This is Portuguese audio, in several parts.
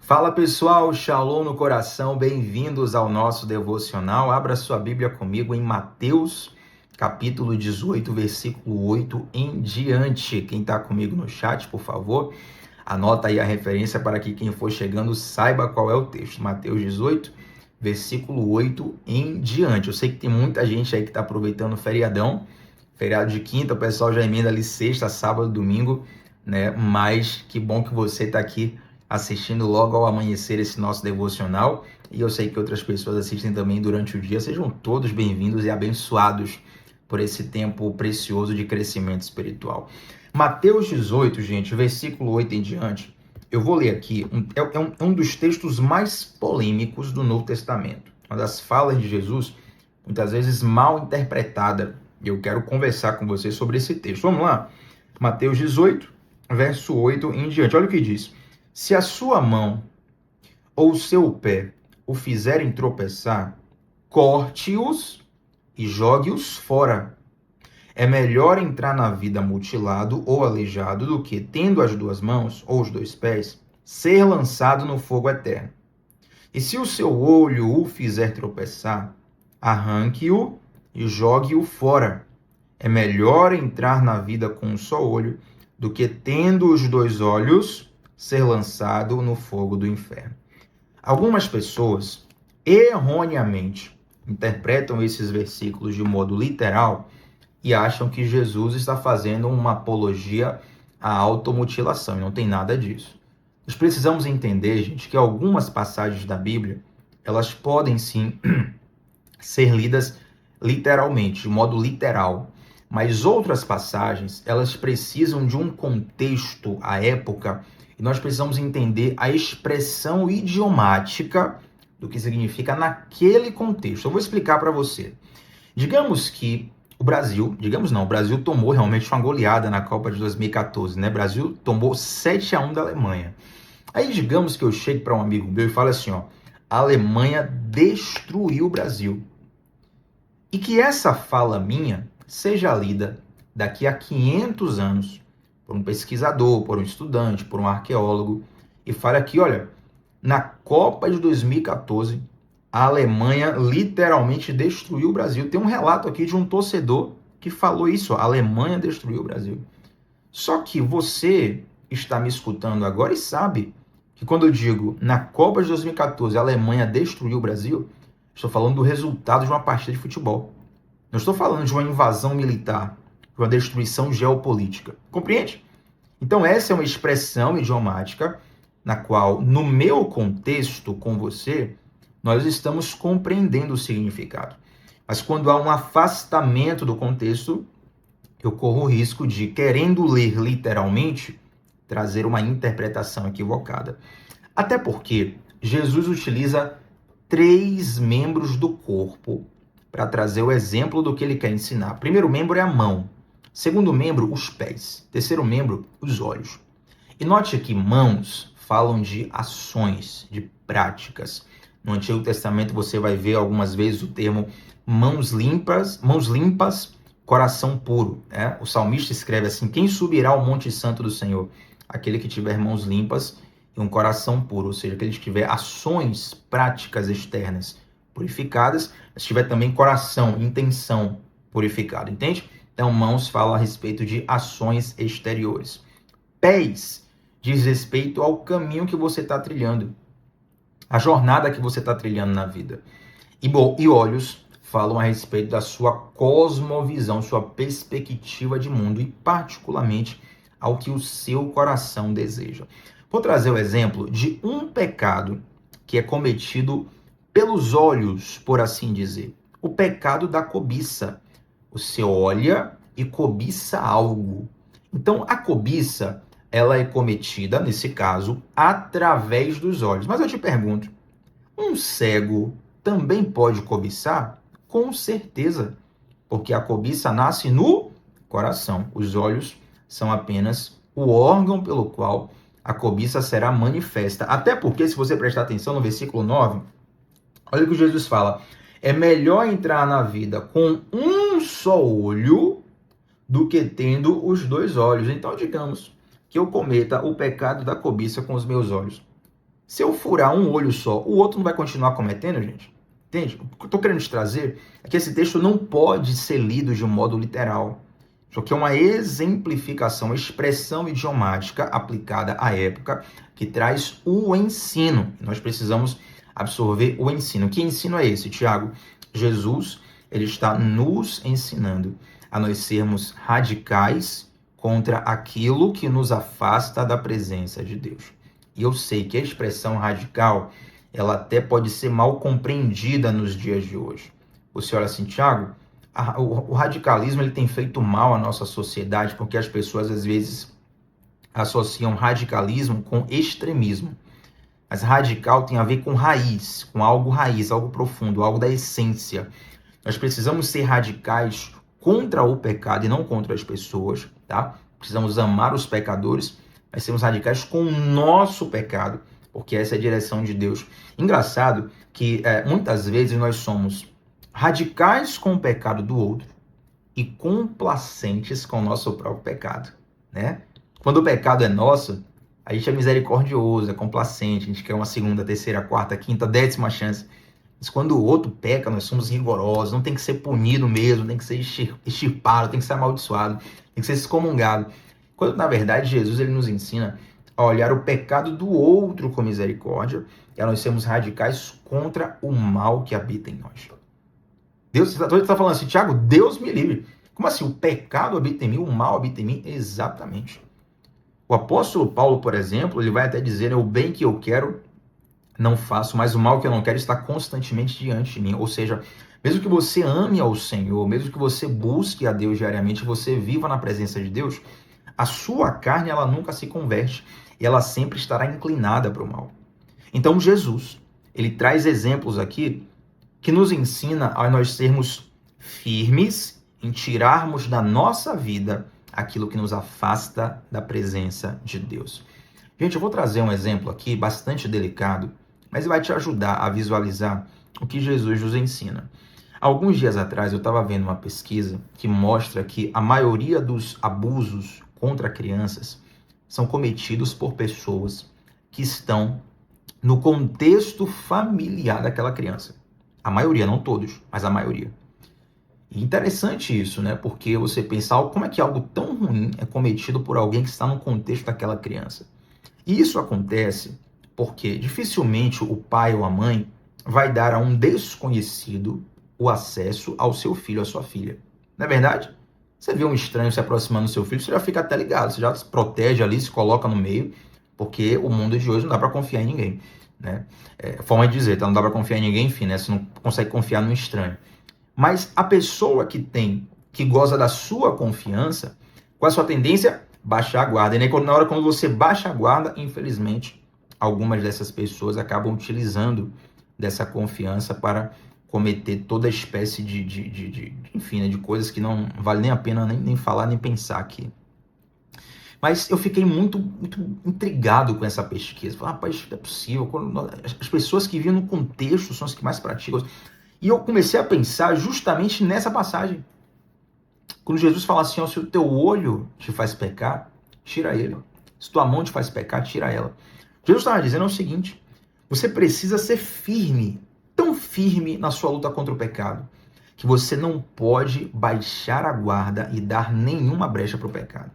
Fala pessoal, Shalom no coração, bem-vindos ao nosso devocional. Abra sua Bíblia comigo em Mateus, capítulo 18, versículo 8 em diante. Quem está comigo no chat, por favor, anota aí a referência para que quem for chegando saiba qual é o texto. Mateus 18, versículo 8 em diante. Eu sei que tem muita gente aí que está aproveitando o feriadão, feriado de quinta, o pessoal já emenda ali sexta, sábado, domingo, né? Mas que bom que você está aqui assistindo logo ao amanhecer esse nosso devocional, e eu sei que outras pessoas assistem também durante o dia. Sejam todos bem-vindos e abençoados por esse tempo precioso de crescimento espiritual. Mateus 18, gente, versículo 8 em diante, eu vou ler aqui, é um dos textos mais polêmicos do Novo Testamento, uma das falas de Jesus, muitas vezes mal interpretada, e eu quero conversar com você sobre esse texto. Vamos lá? Mateus 18, verso 8 em diante, olha o que diz. Se a sua mão ou o seu pé o fizerem tropeçar, corte-os e jogue-os fora. É melhor entrar na vida mutilado ou aleijado do que, tendo as duas mãos ou os dois pés, ser lançado no fogo eterno. E se o seu olho o fizer tropeçar, arranque-o e jogue-o fora. É melhor entrar na vida com um só olho do que, tendo os dois olhos, ser lançado no fogo do inferno. Algumas pessoas erroneamente interpretam esses versículos de modo literal e acham que Jesus está fazendo uma apologia à automutilação, e não tem nada disso. Nós precisamos entender, gente, que algumas passagens da Bíblia, elas podem sim ser lidas literalmente, de modo literal, mas outras passagens, elas precisam de um contexto à época, e nós precisamos entender a expressão idiomática do que significa naquele contexto. Eu vou explicar para você. Digamos que o Brasil tomou realmente uma goleada na Copa de 2014, né? O Brasil tomou 7-1 da Alemanha. Aí digamos que eu chegue para um amigo meu e fale assim, ó, a Alemanha destruiu o Brasil. E que essa fala minha seja lida daqui a 500 anos por um pesquisador, por um estudante, por um arqueólogo, e fale aqui, olha, na Copa de 2014, a Alemanha literalmente destruiu o Brasil. Tem um relato aqui de um torcedor que falou isso, a Alemanha destruiu o Brasil. Só que você está me escutando agora e sabe que quando eu digo na Copa de 2014 a Alemanha destruiu o Brasil, estou falando do resultado de uma partida de futebol. Não estou falando de uma invasão militar, de uma destruição geopolítica. Compreende? Então essa é uma expressão idiomática na qual, no meu contexto com você, nós estamos compreendendo o significado. Mas quando há um afastamento do contexto, eu corro o risco de, querendo ler literalmente, trazer uma interpretação equivocada. Até porque Jesus utiliza 3 membros do corpo para trazer o exemplo do que ele quer ensinar. O primeiro membro é a mão. Segundo membro, os pés. Terceiro membro, os olhos. E note que mãos falam de ações, de práticas. No Antigo Testamento você vai ver algumas vezes o termo mãos limpas, coração puro. Né? O salmista escreve assim, quem subirá ao monte santo do Senhor? Aquele que tiver mãos limpas e um coração puro, ou seja, aquele que tiver ações práticas externas purificadas, mas tiver também coração, intenção purificado, entende? Então, mãos fala a respeito de ações exteriores. Pés diz respeito ao caminho que você está trilhando, a jornada que você está trilhando na vida. E olhos falam a respeito da sua cosmovisão, sua perspectiva de mundo e particularmente ao que o seu coração deseja. Vou trazer o exemplo de um pecado que é cometido pelos olhos, por assim dizer. O pecado da cobiça. Você olha e cobiça algo. Então, a cobiça, ela é cometida, nesse caso, através dos olhos. Mas eu te pergunto, um cego também pode cobiçar? Com certeza, porque a cobiça nasce no coração. Os olhos são apenas o órgão pelo qual a cobiça será manifesta. Até porque, se você prestar atenção no versículo 9, olha o que Jesus fala. É melhor entrar na vida com um só olho do que tendo os 2 olhos. Então, digamos que eu cometa o pecado da cobiça com os meus olhos. Se eu furar um olho só, o outro não vai continuar cometendo, gente? Entende? O que eu estou querendo te trazer é que esse texto não pode ser lido de um modo literal. Isso aqui é uma exemplificação, uma expressão idiomática aplicada à época que traz o ensino. Nós precisamos absorver o ensino. Que ensino é esse, Tiago? Jesus, ele está nos ensinando a nós sermos radicais contra aquilo que nos afasta da presença de Deus. E eu sei que a expressão radical, ela até pode ser mal compreendida nos dias de hoje. Você olha assim, Tiago, o radicalismo ele tem feito mal à nossa sociedade porque as pessoas às vezes associam radicalismo com extremismo. Mas radical tem a ver com raiz, algo profundo, algo da essência. Nós precisamos ser radicais contra o pecado e não contra as pessoas, tá? Precisamos amar os pecadores, mas sermos radicais com o nosso pecado, porque essa é a direção de Deus. Engraçado que muitas vezes nós somos radicais com o pecado do outro e complacentes com o nosso próprio pecado, né? Quando o pecado é nosso, a gente é misericordioso, é complacente, a gente quer uma segunda, terceira, quarta, quinta, 10ª chance. Mas quando o outro peca, nós somos rigorosos, não tem que ser punido mesmo, tem que ser extirpado, tem que ser amaldiçoado, tem que ser excomungado. Quando, na verdade, Jesus ele nos ensina a olhar o pecado do outro com misericórdia e a nós sermos radicais contra o mal que habita em nós. Deus está falando assim, Tiago, Deus me livre. Como assim? O pecado habita em mim, o mal habita em mim? Exatamente. O apóstolo Paulo, por exemplo, ele vai até dizer, o bem que eu quero não faço, mas o mal que eu não quero está constantemente diante de mim. Ou seja, mesmo que você ame ao Senhor, mesmo que você busque a Deus diariamente, você viva na presença de Deus, a sua carne ela nunca se converte e ela sempre estará inclinada para o mal. Então Jesus, ele traz exemplos aqui que nos ensina a nós sermos firmes em tirarmos da nossa vida aquilo que nos afasta da presença de Deus. Gente, eu vou trazer um exemplo aqui bastante delicado, mas vai te ajudar a visualizar o que Jesus nos ensina. Alguns dias atrás eu estava vendo uma pesquisa que mostra que a maioria dos abusos contra crianças são cometidos por pessoas que estão no contexto familiar daquela criança. A maioria, não todos, mas a maioria. E interessante isso, né? Porque você pensa, como é que algo tão ruim é cometido por alguém que está no contexto daquela criança? E isso acontece porque dificilmente o pai ou a mãe vai dar a um desconhecido o acesso ao seu filho ou à sua filha. Não é verdade? Você vê um estranho se aproximando do seu filho, você já fica até ligado, você já se protege ali, se coloca no meio, porque o mundo de hoje não dá para confiar em ninguém, né? Forma de dizer, tá? Não dá para confiar em ninguém, enfim, né? Você não consegue confiar no estranho. Mas a pessoa que goza da sua confiança, qual é a sua tendência? Baixar a guarda. E na hora quando você baixa a guarda, infelizmente, algumas dessas pessoas acabam utilizando dessa confiança para cometer toda espécie enfim, né, de coisas que não vale nem a pena nem falar, nem pensar aqui. Mas eu fiquei muito intrigado com essa pesquisa. Falei, rapaz, não é possível. As pessoas que vivem no contexto são as que mais praticam. E eu comecei a pensar justamente nessa passagem. Quando Jesus fala assim, se o teu olho te faz pecar, tira ele. Se tua mão te faz pecar, tira ela. Jesus estava dizendo o seguinte, você precisa ser firme, tão firme na sua luta contra o pecado, que você não pode baixar a guarda e dar nenhuma brecha para o pecado.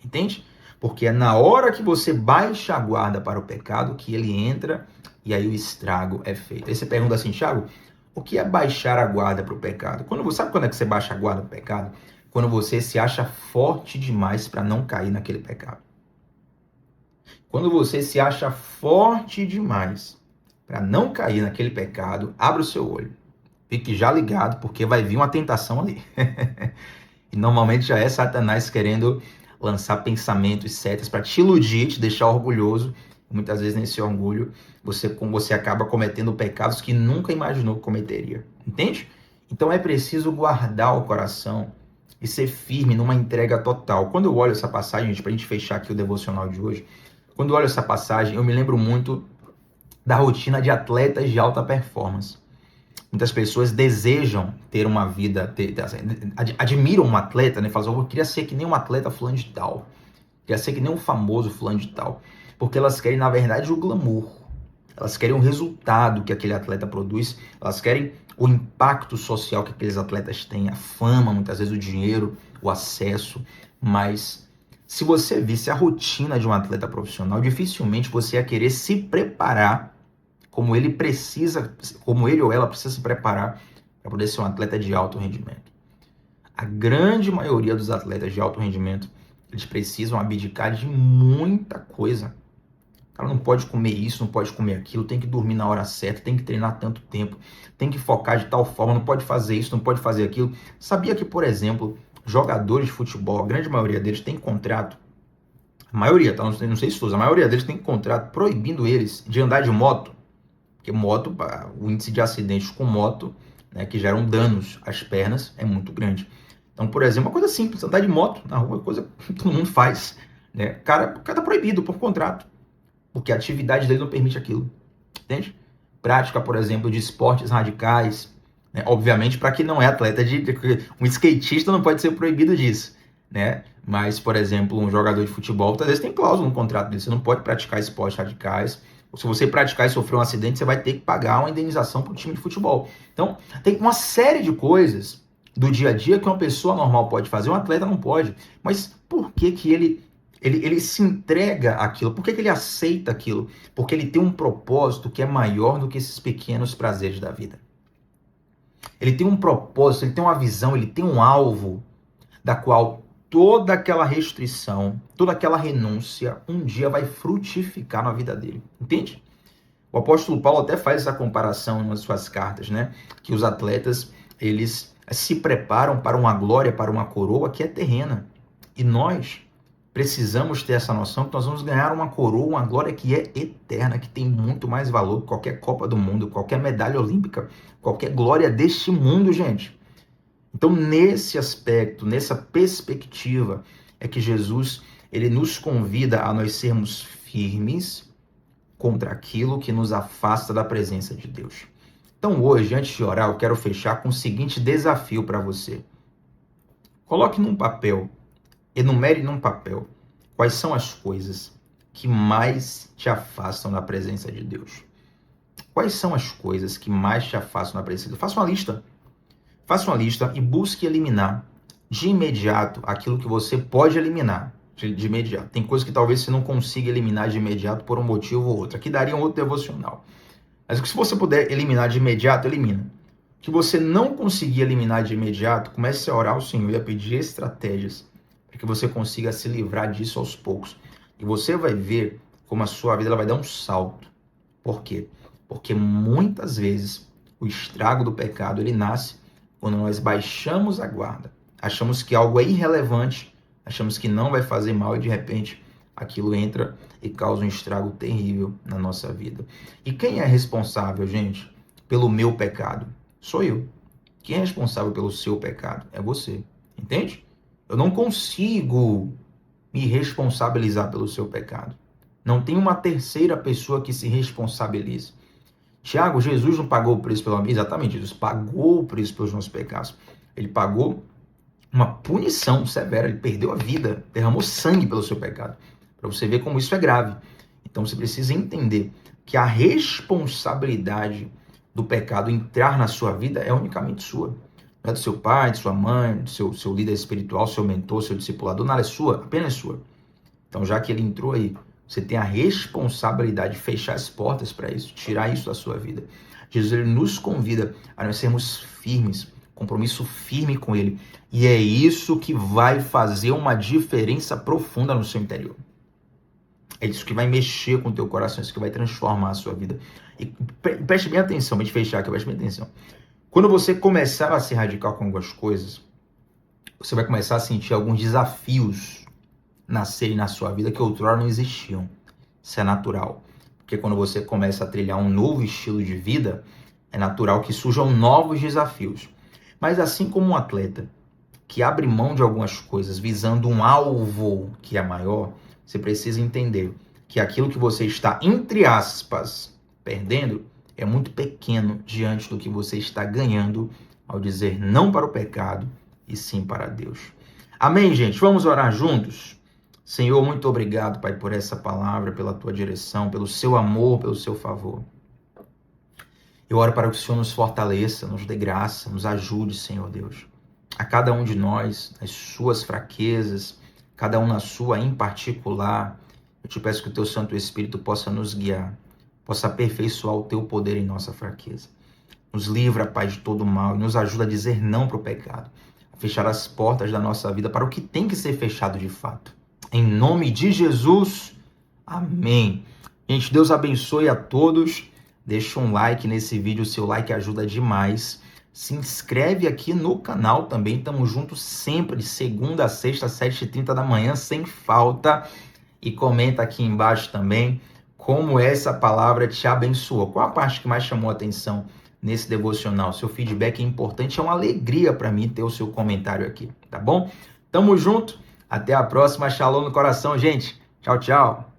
Entende? Porque é na hora que você baixa a guarda para o pecado que ele entra e aí o estrago é feito. Aí você pergunta assim, Thiago, o que é baixar a guarda para o pecado? Sabe quando é que você baixa a guarda para o pecado? Quando você se acha forte demais para não cair naquele pecado. Quando você se acha forte demais para não cair naquele pecado, abra o seu olho. Fique já ligado, porque vai vir uma tentação ali. E normalmente já é Satanás querendo lançar pensamentos, setas para te iludir, te deixar orgulhoso. Muitas vezes nesse orgulho você acaba cometendo pecados que nunca imaginou que cometeria. Entende? Então é preciso guardar o coração e ser firme numa entrega total. Quando eu olho essa passagem, gente, para a gente fechar aqui o devocional de hoje, quando eu olho essa passagem, eu me lembro muito da rotina de atletas de alta performance. Muitas pessoas desejam ter uma vida, admiram um atleta, né? Falam, eu queria ser que nem um atleta fulano de tal. Queria ser que nem um famoso fulano de tal. Porque elas querem, na verdade, o glamour. elas querem o resultado que aquele atleta produz, elas querem o impacto social que aqueles atletas têm, a fama, muitas vezes o dinheiro, o acesso, mas se você visse a rotina de um atleta profissional, dificilmente você ia querer se preparar como ele precisa, como ele ou ela precisa se preparar para poder ser um atleta de alto rendimento. A grande maioria dos atletas de alto rendimento, eles precisam abdicar de muita coisa. O cara não pode comer isso, não pode comer aquilo, tem que dormir na hora certa, tem que treinar tanto tempo, tem que focar de tal forma, não pode fazer isso, não pode fazer aquilo. Sabia que, por exemplo, jogadores de futebol, a grande maioria deles tem contrato, a maioria, tá? Não sei se todos, a maioria deles tem contrato proibindo eles de andar de moto, porque moto, o índice de acidentes com moto, né, que geram danos às pernas, é muito grande. Então, por exemplo, uma coisa simples, andar de moto na rua é coisa que todo mundo faz, né? O cara tá proibido por contrato, porque a atividade dele não permite aquilo, entende? Prática, por exemplo, de esportes radicais, né? Obviamente, para quem não é atleta, um skatista não pode ser proibido disso, né? Mas, por exemplo, um jogador de futebol, às vezes tem cláusula no contrato dele, você não pode praticar esportes radicais, ou se você praticar e sofrer um acidente, você vai ter que pagar uma indenização para o time de futebol. Então, tem uma série de coisas do dia a dia que uma pessoa normal pode fazer, um atleta não pode. Mas por que que ele se entrega àquilo? Por que que ele aceita aquilo? Porque ele tem um propósito que é maior do que esses pequenos prazeres da vida. Ele tem um propósito, ele tem uma visão, ele tem um alvo da qual toda aquela restrição, toda aquela renúncia, um dia vai frutificar na vida dele. Entende? O apóstolo Paulo até faz essa comparação nas suas cartas, né? Que os atletas, eles se preparam para uma glória, para uma coroa que é terrena. E nós precisamos ter essa noção que nós vamos ganhar uma coroa, uma glória que é eterna, que tem muito mais valor que qualquer Copa do Mundo, qualquer medalha olímpica, qualquer glória deste mundo, gente. Então, nesse aspecto, nessa perspectiva, é que Jesus, ele nos convida a nós sermos firmes contra aquilo que nos afasta da presença de Deus. Então, hoje, antes de orar, eu quero fechar com o seguinte desafio para você. Coloque num papel, enumere num papel, quais são as coisas que mais te afastam da presença de Deus. Quais são as coisas que mais te afastam da presença de Deus? Faça uma lista. Faça uma lista e busque eliminar de imediato aquilo que você pode eliminar de imediato. Tem coisas que talvez você não consiga eliminar de imediato por um motivo ou outro. Aqui daria um outro devocional. Mas se você puder eliminar de imediato, elimina. O que você não conseguir eliminar de imediato, comece a orar ao Senhor e a pedir estratégias para que você consiga se livrar disso aos poucos. E você vai ver como a sua vida ela vai dar um salto. Por quê? Porque muitas vezes o estrago do pecado ele nasce quando nós baixamos a guarda, achamos que algo é irrelevante, achamos que não vai fazer mal e de repente aquilo entra e causa um estrago terrível na nossa vida. E quem é responsável, gente, pelo meu pecado? Sou eu. Quem é responsável pelo seu pecado? É você. Entende? Eu não consigo me responsabilizar pelo seu pecado. Não tem uma terceira pessoa que se responsabilize. Tiago, Jesus não pagou o preço pelo amor? Exatamente, Jesus pagou o preço pelos nossos pecados. Ele pagou uma punição severa, ele perdeu a vida, derramou sangue pelo seu pecado. Para você ver como isso é grave. Então você precisa entender que a responsabilidade do pecado entrar na sua vida é unicamente sua. Não é do seu pai, de sua mãe, do seu líder espiritual, seu mentor, seu discipulador, nada é sua, apenas sua. Então já que ele entrou aí, você tem a responsabilidade de fechar as portas para isso, tirar isso da sua vida. Jesus ele nos convida a nós sermos firmes, compromisso firme com ele. E é isso que vai fazer uma diferença profunda no seu interior. É isso que vai mexer com o teu coração, é isso que vai transformar a sua vida. E preste bem atenção, para a gente fechar aqui, preste bem atenção. Quando você começar a se radical com algumas coisas, você vai começar a sentir alguns desafios nascerem na sua vida que outrora não existiam. Isso é natural. Porque quando você começa a trilhar um novo estilo de vida, é natural que surjam novos desafios. Mas assim como um atleta que abre mão de algumas coisas visando um alvo que é maior, você precisa entender que aquilo que você está, entre aspas, perdendo, é muito pequeno diante do que você está ganhando ao dizer não para o pecado e sim para Deus. Amém, gente? Vamos orar juntos? Senhor, muito obrigado, Pai, por essa palavra, pela tua direção, pelo seu amor, pelo seu favor. Eu oro para que o Senhor nos fortaleça, nos dê graça, nos ajude, Senhor Deus. A cada um de nós, as suas fraquezas, cada um na sua em particular, eu te peço que o teu Santo Espírito possa nos guiar, possa aperfeiçoar o teu poder em nossa fraqueza. Nos livra, Pai, de todo mal e nos ajuda a dizer não para o pecado, a fechar as portas da nossa vida para o que tem que ser fechado de fato. Em nome de Jesus, amém. Gente, Deus abençoe a todos. Deixa um like nesse vídeo, o seu like ajuda demais. Se inscreve aqui no canal também, estamos juntos sempre, de segunda a sexta, 7h30 da manhã, sem falta. E comenta aqui embaixo também como essa palavra te abençoou. Qual a parte que mais chamou a atenção nesse devocional? Seu feedback é importante, é uma alegria para mim ter o seu comentário aqui, tá bom? Tamo junto, até a próxima, shalom no coração, gente. Tchau, tchau.